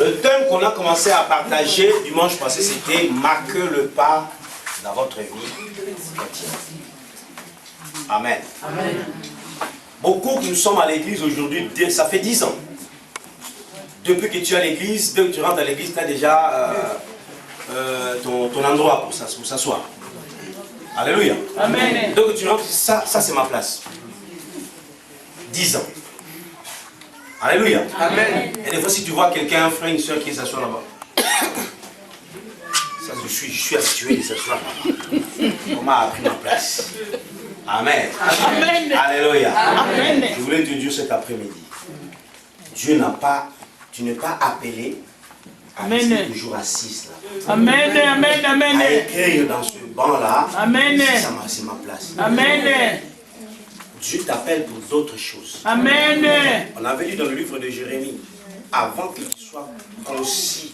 Le thème qu'on a commencé à partager dimanche passé, c'était « Marquez le pas dans votre vie chrétienne ». Amen. Amen. Beaucoup qui nous sommes à l'église aujourd'hui, ça fait 10 ans. Depuis que tu es à l'église, dès que tu rentres à l'église, tu as déjà ton endroit pour s'asseoir. Alléluia. Amen. Donc tu rentres, ça c'est ma place. 10 ans. Alléluia. Amen. Et des fois, si tu vois quelqu'un, un frère, une soeur qui s'assoit là-bas, ça, je suis habitué de s'asseoir là-bas. On m'a appris ma place. Amen. Amen. Alléluia. Amen. Je voulais te dire cet après-midi, tu n'es pas appelé à rester toujours assise là. Amen. Amen. Amen. À écrire dans ce banc-là, c'est ma place. Amen. Dieu t'appelle pour d'autres choses. Amen. On avait lu dans le livre de Jérémie, avant que tu sois conçu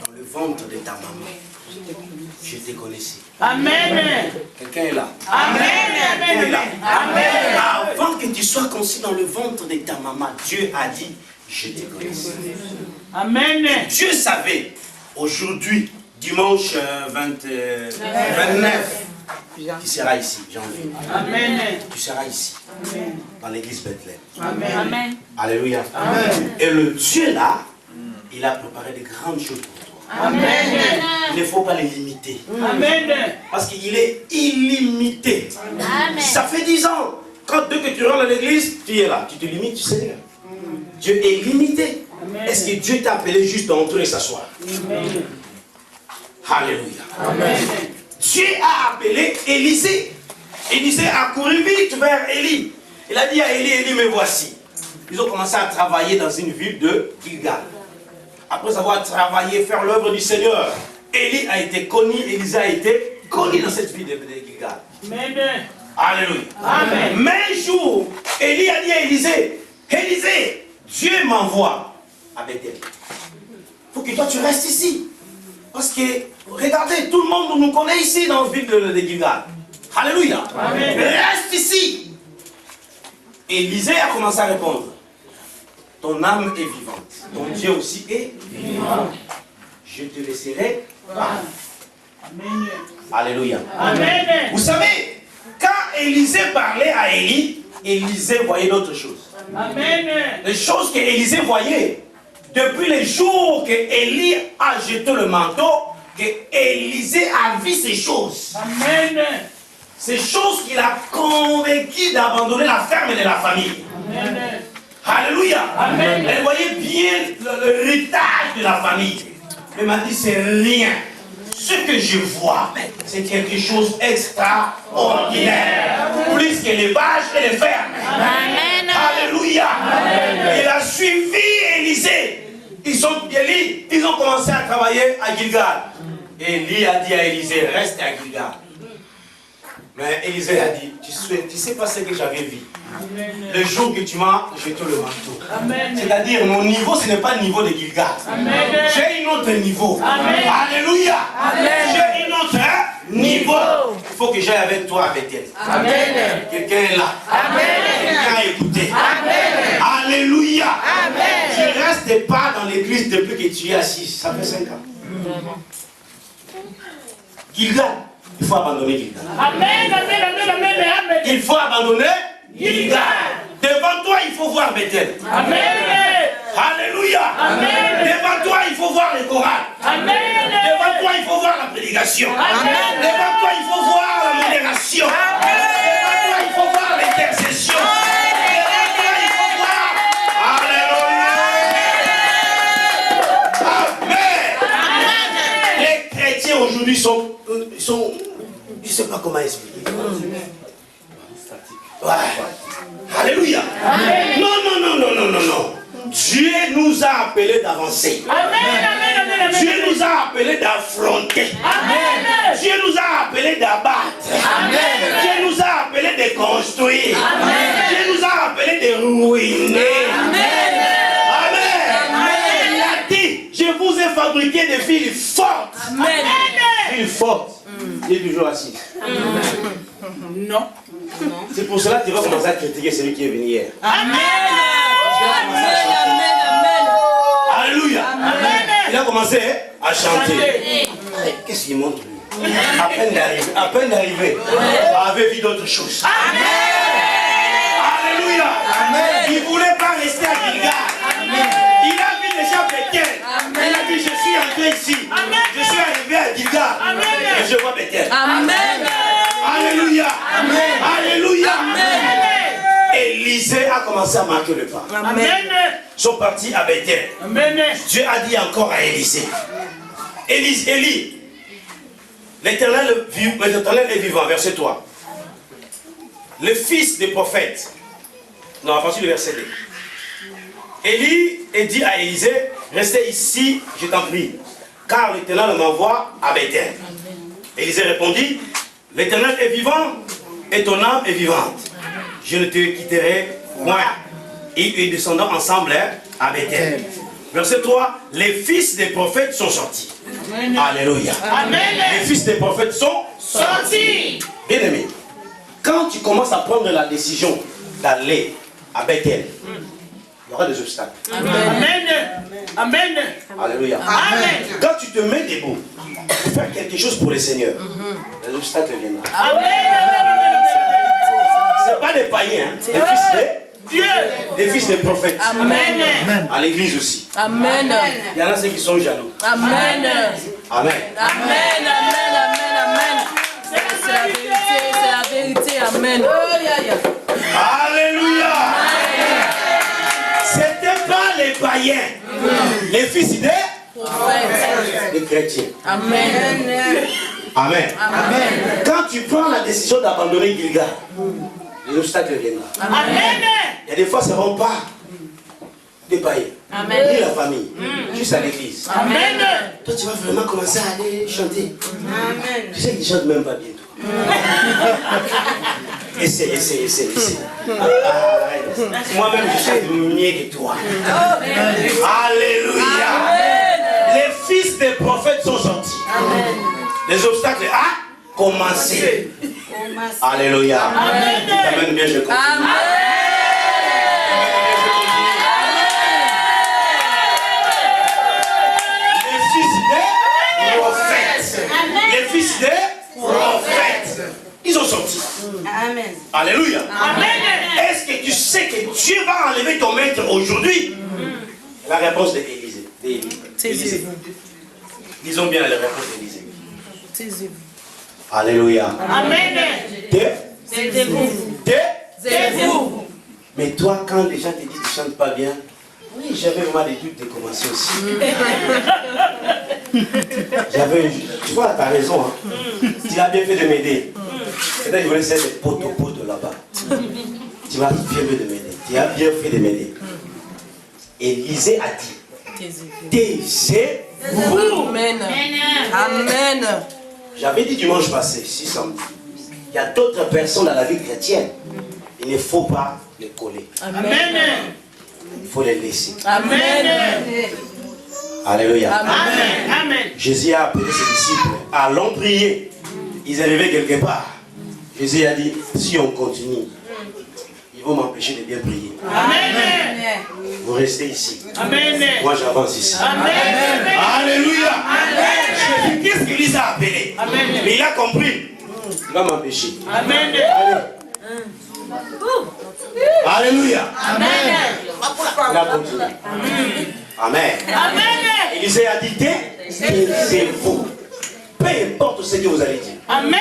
dans le ventre de ta maman, je te connaissais. Amen. Quelqu'un est là. Amen. Quelqu'un est là. Amen. Avant que tu sois conçu dans le ventre de ta maman, Dieu a dit, je te connaissais. Amen. Dieu savait, aujourd'hui, dimanche 29, tu seras ici, janvier. Amen. Tu seras ici, dans l'église Bethléem. Amen. Alléluia. Amen. Et le Dieu là, il a préparé de grandes choses pour toi. Amen. Il ne faut pas les limiter. Amen. Parce qu'il est illimité. Amen. Ça fait 10 ans. Quand dès que tu rentres à l'église, tu es là. Tu te limites, tu sais. Dieu est limité. Est-ce que Dieu t'a appelé juste à entrer et s'asseoir? Alléluia. Amen. Dieu a appelé Élisée. Élisée a couru vite vers Élie. Il a dit à Élie, Élie, me voici. Ils ont commencé à travailler dans une ville de Gilgal. Après avoir travaillé, faire l'œuvre du Seigneur, Élie a été connu, Élisée a été connu dans cette ville de Gilgal. Amen. Alléluia. Amen. Mais un jour, Élie a dit à Élisée, Élisée, Dieu m'envoie à Bethel. Il faut que toi tu restes ici. Parce que, regardez, tout le monde nous connaît ici dans la ville de Gilgal. Alléluia. Amen. Reste ici. Élisée a commencé à répondre. Ton âme est vivante. Ton Dieu aussi est vivant. Je te laisserai pas. Amen. Alléluia. Amen. Vous savez, quand Élisée parlait à Élie, Élisée voyait d'autres choses. Amen. Les choses que Élisée voyait. Depuis les jours que Élie a jeté le manteau, que Élisée a vu ces choses. Amen. Ces choses qu'il a convaincu d'abandonner la ferme de la famille. Amen. Alléluia. Amen. Elle voyait bien l'héritage de la famille. Elle m'a dit, c'est rien. Ce que je vois, c'est quelque chose d'extraordinaire. Plus que les vaches et les fermes. Amen. Alléluia. Amen. Il a suivi Élisée. Ils ont commencé à travailler à Gilgal. Élie a dit à Élisée, reste à Gilgal. Mais Élisée a dit, tu sais pas ce que j'avais vu. Le jour que tu m'as jeté le manteau. C'est-à-dire, mon niveau, ce n'est pas le niveau de Gilgal. J'ai un autre niveau. Amen. Alléluia. J'ai un autre niveau. Il faut que j'aille avec toi à Bethel. Amen. Quelqu'un est là. Amen. Quelqu'un a écouté. Amen. Alléluia. Amen. Tu ne restes pas dans l'église depuis que tu es assis. Ça fait 5 ans. Gilgal. Il faut abandonner Gilgal. Amen, amen, amen, amen, amen. Il faut abandonner Gilgal. Devant toi, il faut voir Bethel. Amen. Alléluia. Amen. Devant toi, il faut voir le Coran. Amen. Devant toi, il faut voir la prédication. Amen. Devant toi, il faut voir la modération. Amen. Devant toi, il faut voir l'intercession. Devant toi, il faut voir. Alléluia. Amen. Les chrétiens aujourd'hui sont je ne sais pas comment expliquer. Ouais. Alléluia. Amen. Non. Dieu nous a appelés d'avancer. Amen. Dieu nous a appelés d'affronter. Amen. Dieu nous a appelés d'abattre. Amen. Dieu nous a appelés de construire. Amen. Dieu nous a appelés de ruiner. Amen. Il a dit, je vous ai fabriqué des filles fortes. Amen. Filles fortes. Il est toujours assis. Non. C'est pour cela que tu vas commencer à critiquer celui qui est venu hier. Amen. Alléluia. a commencé à chanter. Qu'est-ce qu'il montre lui? À peine d'arriver, avait vu d'autres choses. Amen. Alléluia. Amen. Il ne voulait pas rester à Gilgal. Il a vu déjà Bethel. Il a dit, je suis entré ici. Amen. Je suis arrivé à Gilgal. Et je vois Bethel. Amen. Alléluia. Amen. Alléluia. Amen. Élisée a commencé à marquer le pas. Amen. Ils sont partis à Bethel. Amen. Dieu a dit encore à Élisée, Élie, l'Éternel est vivant, verset 3. Le fils des prophètes. Non, à partir du verset 2. Élie dit à Élisée, restez ici, je t'en prie, car l'Éternel m'envoie à Bethel. Élisée répondit, l'Éternel est vivant et ton âme est vivante. Je ne te quitterai point. Et ils descendant ensemble à Bethel. Verset 3, les fils des prophètes sont sortis. Amen. Alléluia. Amen. Les fils des prophètes sont sortis. Bien aimé, quand tu commences à prendre la décision d'aller à Bethel, il y aura des obstacles. Amen. Amen. Alléluia. Amen. Quand tu te mets debout pour faire quelque chose pour le Seigneur, les obstacles viendront. Amen. Ce n'est pas des païens, hein. Des fils de Dieu, des fils des prophètes. Amen. À l'église aussi. Amen. Il y en a ceux qui sont jaloux. Amen. Amen. Amen. Amen. Amen. C'est la vérité. C'est la vérité. Amen. Alléluia. C'était pas les païens, les fils des prophètes, les chrétiens. Amen. Amen. Amen. Quand tu prends la décision d'abandonner Gilgal, les obstacles viendront. Amen. Il y a des fois, ce ne seront pas des païens, ni la famille, juste à l'église. Amen. Toi, tu vas vraiment commencer à aller chanter. Amen. Tu sais qu'ils ne chantent même pas bientôt. Essaye. Moi-même, je chante mieux que toi. Alléluia. Les fils des prophètes sont sortis. Amen. Les obstacles ont commencé. Alléluia. Amen. Amen. Bien, je continue. Amen. Les fils des prophètes, ils ont sorti. Amen. Alléluia. Amen. Est-ce que tu sais que Dieu va enlever ton maître aujourd'hui? La réponse d'Élisée. Disons bien la réponse d'Élisée. Alléluia. Amen. C'est vous. Mais toi, quand les gens te disent que tu ne chantes pas bien, oui, j'avais vraiment des doutes de commencer aussi. Tu vois, tu as raison. Hein. Tu as bien fait de m'aider. Peut-être que je voulais faire des potes là-bas. Tu m'as bien fait de m'aider. Tu as bien fait de m'aider. Élisée a dit, taisez-vous. Amen. Amen. J'avais dit dimanche passé, si samedi, il y a d'autres personnes dans la vie chrétienne. Il ne faut pas les coller. Amen. Il faut les laisser. Amen. Alléluia. Amen. Amen. Jésus a appelé ses disciples. Allons prier. Ils arrivaient quelque part. Jésus a dit, si on continue, ils vont m'empêcher de bien prier. Amen. Vous restez ici. Amen. Moi j'avance ici. Amen. Alléluia. Amen. Qu'est-ce qu'il les a appelés? Amen. Mais il a compris. Il va m'empêcher. Amen. Alléluia. Amen. Il a continué. Amen. Amen. Élisée a dit, taisez-vous. Peu importe ce que vous allez dire. Amen.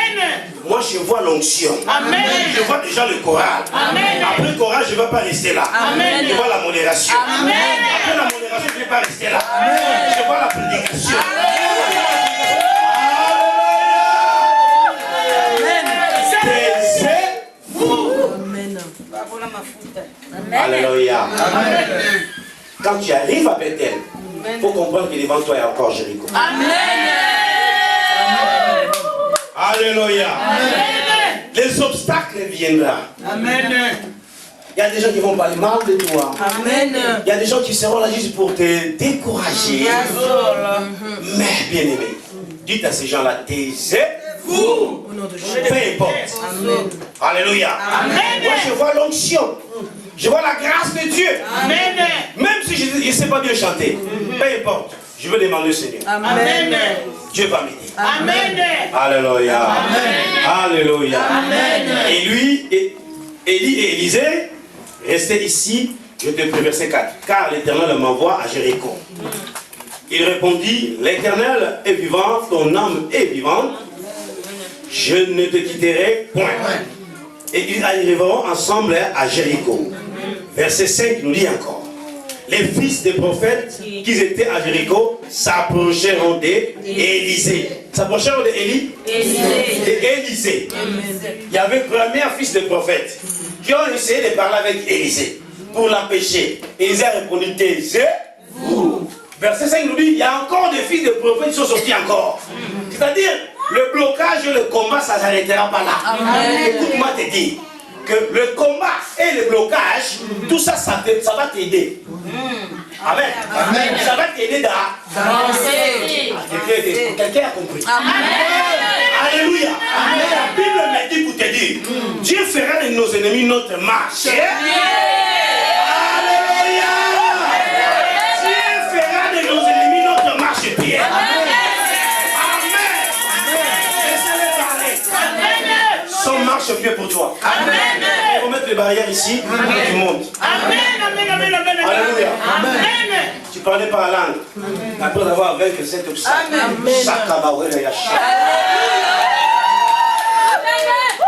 Moi je vois l'onction. Amen. Je vois déjà le choral. Amen. Après le choral, je ne vais pas rester là. Amen. Je vois la modération. Amen. Après la modération, je ne vais pas rester là. Amen. Je vois la prédication. Amen. Alléluia. Amen. Quand tu arrives à Bethel, il faut comprendre que devant toi il y a encore Jéricho. Amen. Alléluia. Amen. Les obstacles viendront. Amen. Il y a des gens qui vont parler mal de toi. Amen. Il y a des gens qui seront là juste pour te décourager. Mais bien aimé, dites à ces gens-là, taisez-vous. Peu importe. Amen. Alléluia. Amen. Moi je vois l'onction. Je vois la grâce de Dieu. Amen. Même si je ne sais pas bien chanter, peu importe. Je veux demander au Seigneur. Amen. Dieu va m'aider. Amen. Alléluia. Amen. Alléluia. Amen. Et lui, Élie et Élisée, restez ici, je te prie, verset 4. Car l'Éternel m'envoie à Jéricho. Il répondit, l'Éternel est vivant, ton âme est vivante, je ne te quitterai point. Et ils arriveront ensemble à Jéricho. Verset 5 nous dit encore. Les fils des prophètes qui étaient à Jéricho s'approcheront d'Élisée. S'approcheront d'Élie et Élisée. Il y avait le premier fils des prophètes qui ont essayé de parler avec Élisée pour l'empêcher. Élisée a répondu, taisez-vous. Verset 5 nous dit, il y a encore des fils de prophètes qui sont sortis encore. C'est-à-dire, le blocage et le combat, ça ne s'arrêtera pas là. Écoute-moi te dire que le combat et le blocage, tout ça, ça va t'aider. Amen. Amen. Ça va t'aider d'avancer. Quelqu'un a compris. Amen. Alléluia. Amen. La Bible me dit pour te dire, Dieu fera de nos ennemis notre marche. Pied. Amen. Laissez-les parler. Son marche pied pour toi. Amen. Il faut mettre les barrières ici et tu montes. Amen. Alléluia. Amen. Tu parlais par la langue. Après avoir vaincu cet obstacle.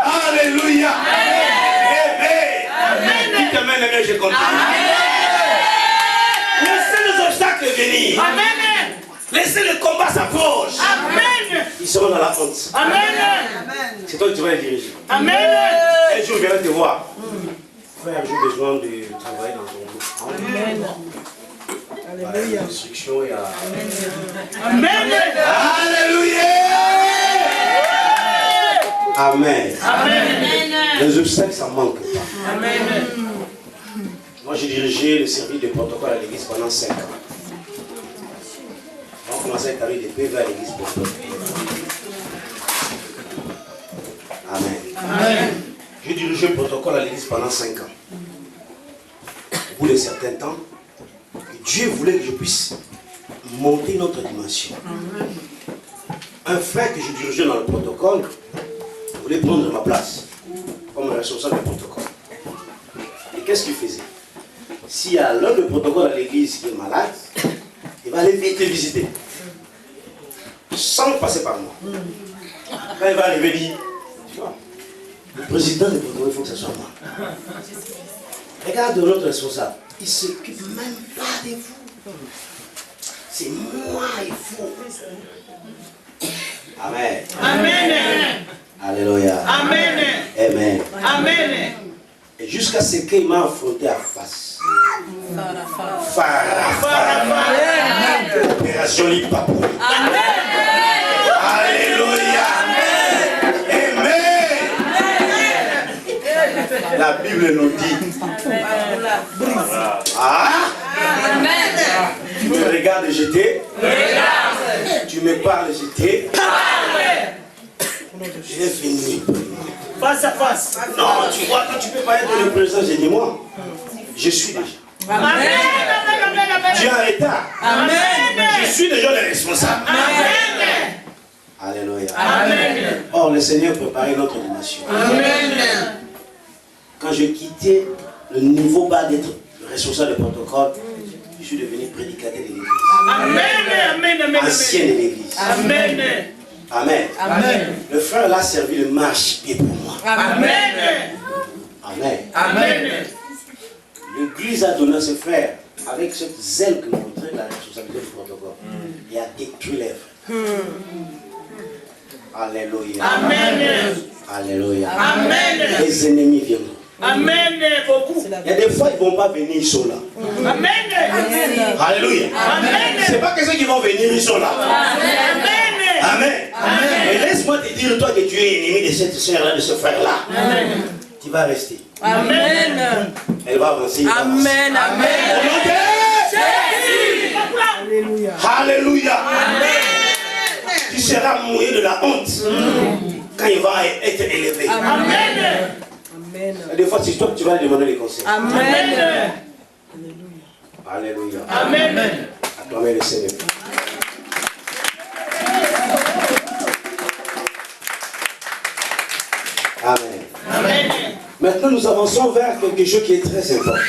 Alléluia. Amen. Dites amen, amen, je continue. Laissez les obstacles venir. Amen. Laissez le combat s'approche. Amen. Ils seront dans la honte. Amen. C'est toi qui vas les diriger. Amen. Un jour, je viendrai te voir. Frère, j'ai besoin de travailler dans ton groupe. Amen. Alléluia. L'instruction et à... Amen. Alléluia. Amen. Amen. Les obstacles, ça manque pas. Amen. Moi, j'ai dirigé le service de protocole à l'église pendant 5 ans. On commençait à établir des PV à l'église pour toi. Amen. Amen. J'ai dirigé le protocole à l'église pendant 5 ans. Au bout de certains temps, Dieu voulait que je puisse monter notre dimension. Un frère que je dirigeais dans le protocole voulait prendre ma place comme responsable du protocole. Et qu'est-ce qu'il faisait? S'il y a l'un de protocole à l'église qui est malade, il va aller vite te visiter. Sans passer par moi. Quand il va arriver, il dit, tu vois, le président du protocole, il faut que ce soit moi. Regarde notre responsable. Il ne s'occupe même pas de vous. C'est moi, il faut. Amen. Amen. Alléluia. Amen. Amen. Amen. Et jusqu'à ce qu'il m'a affronté à face. Opération Lipapou. Amen. Alléluia. Amen. La Bible nous dit. Ah. Tu me regardes jeter. Tu me parles jeter. Je vais finir. Face à face. Non, tu crois que tu ne peux pas être le président, j'ai dit moi. Je suis déjà. Amen. Tu es en retard. Amen. Je suis déjà le responsable. Amen. Alléluia. Amen. Or, le Seigneur préparait notre dimension. Amen. Quand je quittais le niveau bas d'être responsable de protocole, je suis devenu prédicateur de l'église. Amen. Ancien de l'église. Amen. Amen. Amen. Le frère l'a servi de marche-pied pour moi. Amen. Amen. Amen. L'église a donné à ce frère avec cette zèle que montrait la responsabilité du protocole. Et a détruit les frères. Alléluia. Amen. Alléluia. Amen. Les ennemis viendront. Amen. Beaucoup. Il y a des fois, ils ne vont pas venir, ils sont là. Amen. Alléluia. Amen. Ce n'est pas que ceux qui vont venir, ils sont là. Amen. Amen. Amen. Mais laisse-moi te dire, toi, que tu es ennemi de cette soeur-là, de ce frère-là. Tu vas rester. Amen. Elle va avancer. Amen. Amen. Alléluia. Alléluia. Amen. Tu seras mouillé de la honte quand il va être élevé. Amen. Et des fois, c'est toi que tu vas lui demander les conseils. Amen. Alléluia. Amen. À toi-même le Seigneur. nous avançons vers quelque chose qui est très important.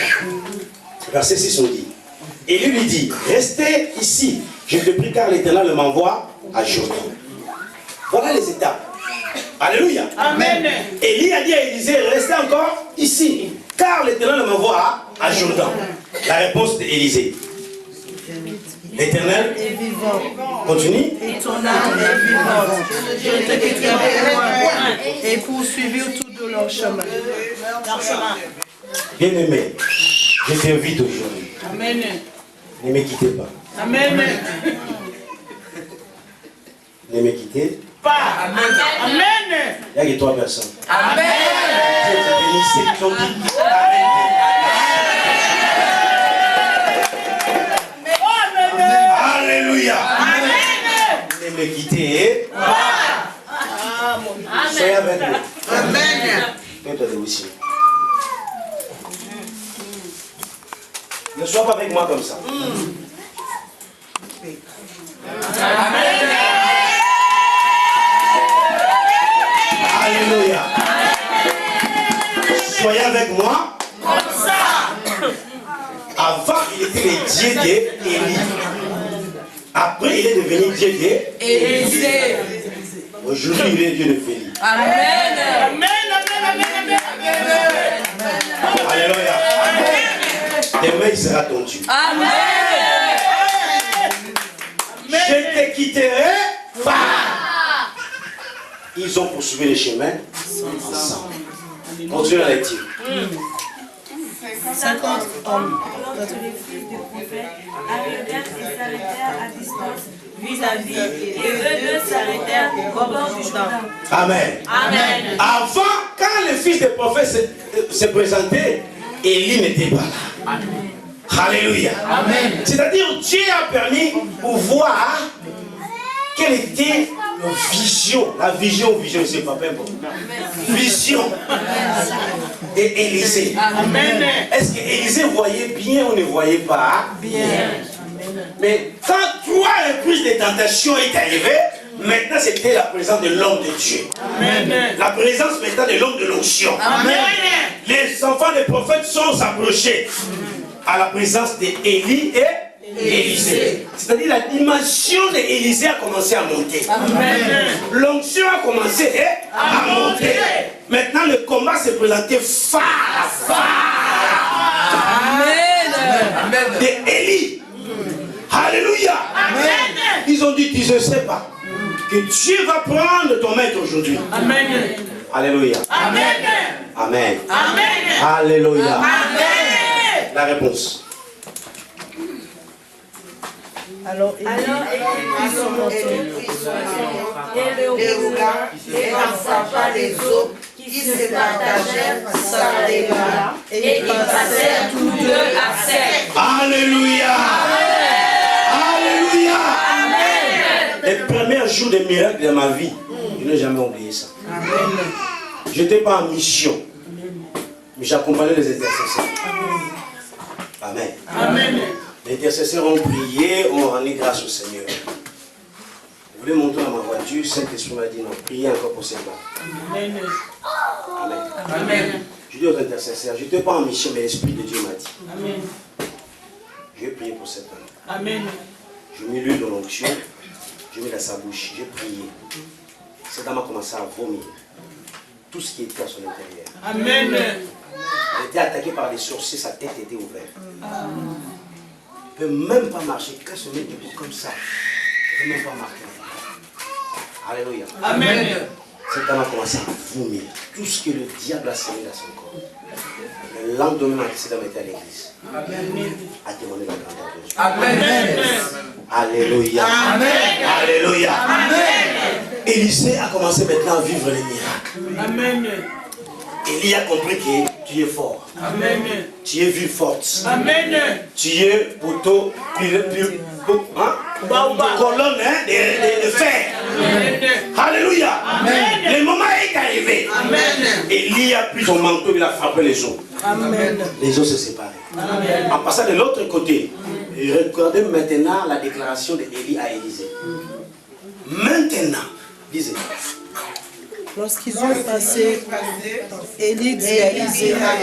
Verset 6 on dit. Élie lui dit, restez ici, je te prie car l'Éternel m'envoie à Jourdain. Voilà les étapes. Alléluia. Amen. Élie a dit à Élisée, restez encore ici, car l'Éternel m'envoie à Jourdain. La réponse d'Élisée. L'Éternel est vivant. Continue. Et ton âme est vivante. Je te quitterai point et poursuivi autour de leur chemin. Bien-aimé, je t'invite aujourd'hui. Amen. Ne me quittez pas. Amen. Ne me quittez Pas. Amen. Il n'y a que 3 personnes. Amen. Dieu te bénisse, ceux qui ont dit Amen. Alléluia. Ne me quittez pas. Soyez avec nous. Amen. Toi aussi. Ne sois pas avec moi comme ça. Alléluia. Soyez avec moi. Comme ça. Avant, il était le Dieu d'Élie. Après, il est devenu Dieu d'Élisée. Aujourd'hui, il est Dieu de Félie. Amen. Amen. Amen. Alléluia. Demain, il sera ton Dieu. Amen. Je te quitterai pas. Ils ont poursuivi les chemins ensemble. Continue la lecture. 50 hommes. Lorsque les fils des prophètes arrivèrent et s'arrêtèrent à distance vis-à-vis, et eux deux s'arrêtèrent au bord du Jourdain. Amen. Amen. Avant, quand les fils des prophètes se présentaient, Élie n'était pas là. Alléluia. Amen. C'est-à-dire, Dieu a permis pour voir quelle était la vision. La vision, c'est pas peu importe. Vision d'Élisée. Amen. Est-ce qu'Élisée voyait bien ou ne voyait pas? Bien. Mais quand 3 reprises de tentation est arrivée, maintenant c'était la présence de l'homme de Dieu. Amen. La présence maintenant de l'homme de l'onction. Amen. Les enfants des prophètes sont approchés à la présence d'Élie et Élisée. C'est-à-dire la dimension d'Élisée a commencé à monter. L'onction a commencé à monter. Maintenant le combat s'est présenté face à face d'Élie. Alléluia. Amen. Ils ont dit, tu ne sais pas que Dieu va prendre ton maître aujourd'hui. Amen. Alléluia. Amen. Amen. Amen. Alléluia. Amen. La réponse. Alors, Alors, ils sont montés, et le roulant, dépassant les eaux qui se partagèrent, s'arrêta, et ils passèrent tous deux à sec. Alléluia. Alléluia. Les premiers jours de miracles de ma vie, je n'ai jamais oublié ça. Je n'étais pas en mission, mais j'accompagnais les intercesseurs. Amen. Amen. Les intercesseurs ont prié, ont rendu grâce au Seigneur. Je voulais monter dans ma voiture, Saint-Esprit m'a dit non, priez encore pour ces gens. Amen. Amen. Amen. Je dis aux intercesseurs, je n'étais pas en mission, mais l'Esprit de Dieu m'a dit. Amen. Je vais prier pour cet homme. Amen. Je mis l'huile dans l'onction, je mis dans sa bouche, j'ai prié. Cet homme a commencé à vomir tout ce qui était à son intérieur. Amen. Il était attaqué par des sorciers, sa tête était ouverte. Il ne peut même pas marcher. Quand se met debout comme ça, il ne peut même pas marcher. Alléluia. Amen. Cet homme a commencé à vomir tout ce que le diable a semé dans son corps. Le lendemain, cet homme était à l'église. A témoigné la grandeur de Dieu. Amen. Alléluia. Amen. Alléluia. Amen. Élisée a commencé maintenant à vivre les miracles. Amen. Élie a compris que tu es fort. Amen. Tu es vie forte. Amen. Tu es poteau, colonne de fer. Amen. Alléluia. Amen. Le moment est arrivé. Amen. Élie a pris son manteau, il a frappé les eaux. Amen. Les eaux se séparent. En passant de l'autre côté, regardez maintenant la déclaration d'Élie à Élisée. Maintenant, disez, Lorsqu'ils ont passé, Élie dit à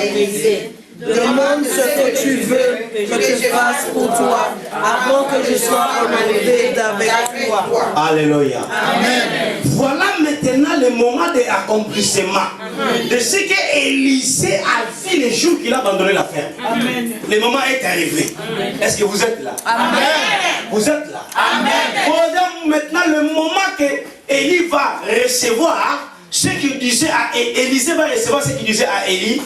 Élisée, demande ce que tu veux que je fasse pour toi avant que je sois enlevé d'avec toi. Alléluia. Amen. Voilà maintenant le moment de l'accomplissement de ce que Élisée a vu le jour qu'il a abandonné la ferme. Amen. Le moment est arrivé. Est-ce que vous êtes là? Amen. Vous êtes là? Amen. Voilà maintenant le moment que Élie va recevoir ce qu'il disait à Élisée, va recevoir ce qu'il disait à Élie.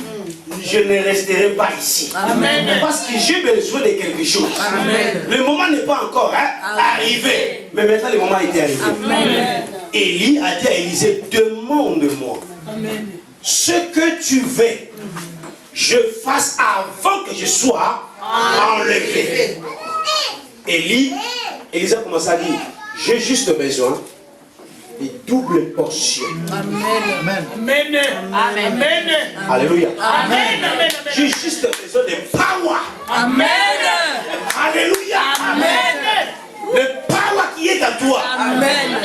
Je ne resterai pas ici. Amen. Parce que j'ai besoin de quelque chose. Amen. Le moment n'est pas encore arrivé. Mais maintenant le moment est arrivé. Amen. Élie a dit à Élisée, demande-moi ce que tu veux je fasse avant que je sois enlevé. Élisée a commencé à dire, j'ai juste besoin de double portion. Amen. Amen. Amen. Amen. Alléluia. Amen. Amen. J'ai juste besoin de power. Amen. Alléluia. Amen. Le power qui est à toi. Amen.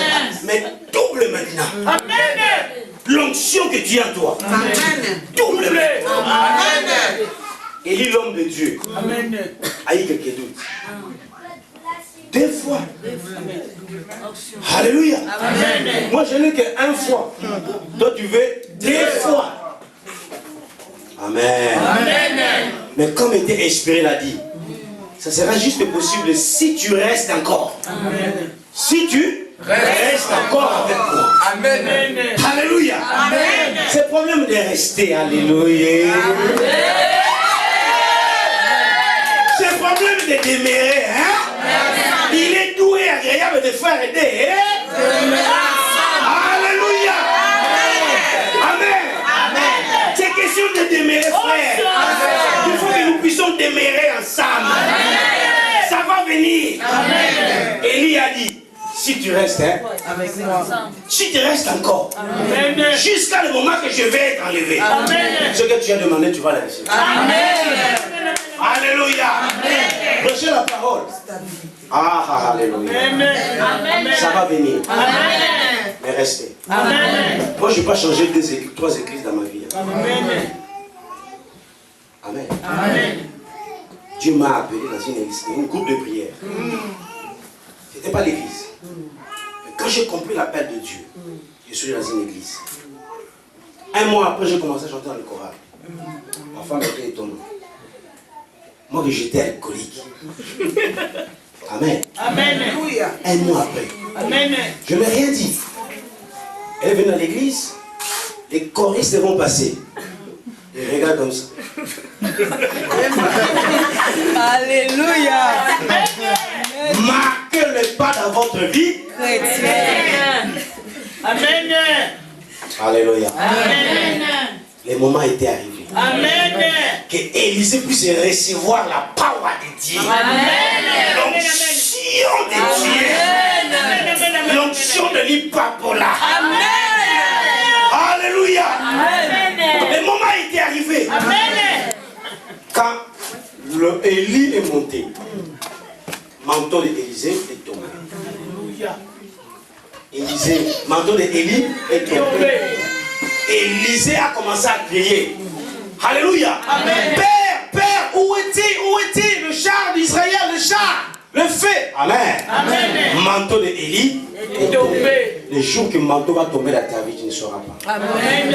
Mais double maintenant. Amen. L'onction que tu as en toi. Amen. Double. Amen. Élie, l'homme de Dieu, a eu quelques doutes. 2 fois. Alléluia. Amen. Moi je n'ai qu'une fois. Toi tu veux 2 fois. Amen. Amen. Mais comme était inspiré l'a dit, ça sera juste possible si tu restes encore. Amen. Si tu restes encore avec moi. Amen. Alléluia. Amen. C'est le problème de rester. Alléluia. C'est le problème de demeurer. Il est doué, agréable de faire aider. Alléluia. Amen. Amen. C'est question de demeurer, frère. Il faut que nous puissions demeurer ensemble. Ça va venir. Élie a dit, si tu restes avec moi, si tu restes encore, jusqu'à le moment que je vais être enlevé, ce que tu as demandé, tu vas le recevoir. Amen. Alléluia. Prêchez la parole. Ah, alléluia. Amen. Ça va venir. Amen. Mais restez. Amen. Moi, je n'ai pas changé 3 églises dans ma vie. Amen. Amen. Amen. Dieu m'a appelé dans une église, une groupe de prière. Ce n'était pas l'église. Mais quand j'ai compris l'appel de Dieu, je suis dans une église. 1 mois après, j'ai commencé à chanter dans le choral. Ma femme était étonnée. Moi que j'étais alcoolique. Amen. Amen. 1 mois après. Amen. Je n'ai rien dit. Elle est venue dans l'église. Les choristes vont passer. Et regarde comme ça. Alléluia. Marquez le pas dans votre vie. Amen. Alléluia. Amen. Le moment était arrivé. Amen. Que Élisée puisse recevoir la power de Dieu. Amen. L'onction de Dieu. L'onction de l'Ipapola. Amen. Alléluia. Amen. Le moment était arrivé. Amen. Quand Élie est monté, manteau d'Élisée est tombé. Alléluia. Manteau d'Élie est tombé. Élisée a commencé à crier. Alléluia. Amen. Père, où est-il le char d'Israël, le char, le feu? Amen. Amen. Manteau de Élie est tombé. Le jour que le manteau va tomber dans ta vie, tu ne sauras pas. Amen.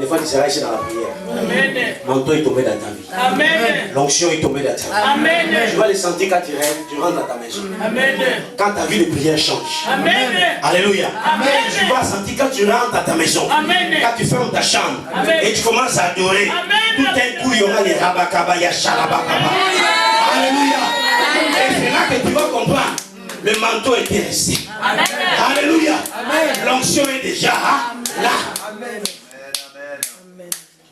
Des fois, tu seras ici dans la prière. Amen. Manteau est tombé dans ta vie. Amen. L'onction est tombée dans ta vie. Amen. Tu vas le sentir quand tu rêves, tu rentres dans ta maison. Amen. Quand ta vie de prière change. Amen. Alléluia. Amen. Tu vas sentir quand tu rentres dans ta maison. Amen. Quand tu fermes ta chambre. Amen. Et tu commences à adorer. Amen. Tout un coup, il y aura les rabakabaya, shalabakaba. Alléluia. Et c'est là que tu vas comprendre. Le manteau était resté. Amen. Alléluia. L'onction est déjà là. Amen.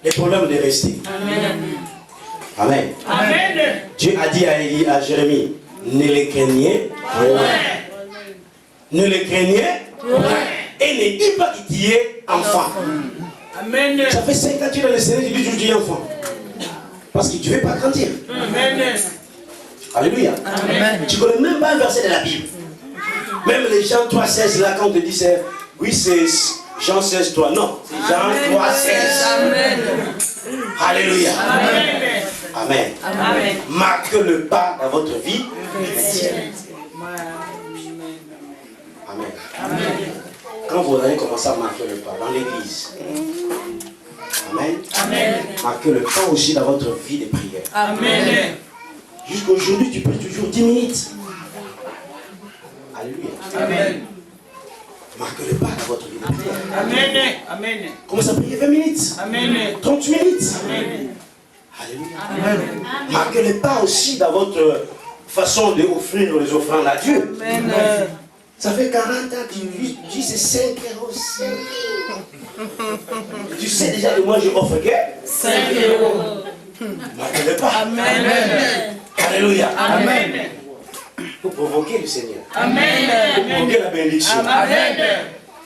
Les problèmes de rester. Amen. Amen. Amen. Dieu a dit à Jérémie, ne les craignez point. Ne les craignez point. Et ne dis pas que tu es enfant. Amen. Ça fait 5 ans que tu es dans le Seigneur, tu dis que tu es enfant. Parce que tu ne veux pas grandir. Amen. Alléluia. Amen. Tu ne connais même pas un verset de la Bible. Même les gens 3,16 là, quand on te dit, oui, c'est Jean 16, 3. Non, c'est Jean 3, 16. Amen. Alléluia. Amen. Amen. Amen. Marquez le pas dans votre vie chrétienne. Amen. Quand vous allez commencer à marquer le pas dans l'église. Amen. Amen. Marquez le pas aussi dans votre vie de prière. Amen. Jusqu'aujourd'hui, tu peux toujours 10 minutes. Alléluia. Amen. Marquez le pas dans votre vie de prière. Amen. Amen. Commencez à prier 20 minutes. Amen. 30 minutes. Amen. Alléluia. Marquez le pas aussi dans votre façon d'offrir les offrandes à Dieu. Amen. Ça fait 40 ans que tu dis c'est 5 €. Tu sais déjà que moi je offre que 5 €. marquez le pas. Amen. Alléluia. Amen. Vous provoquez le Seigneur. Amen. Vous provoquez la bénédiction. Amen.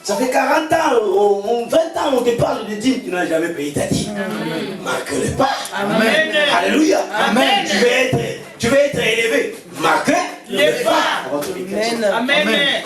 Ça fait 40 ans, 20 ans, on te parle de dîmes, tu n'as jamais payé ta dîme. Marque le pas. Amen. Alléluia. Amen. Tu veux être élevé. Marque Le pas. dans votre vie. Amen. Amen.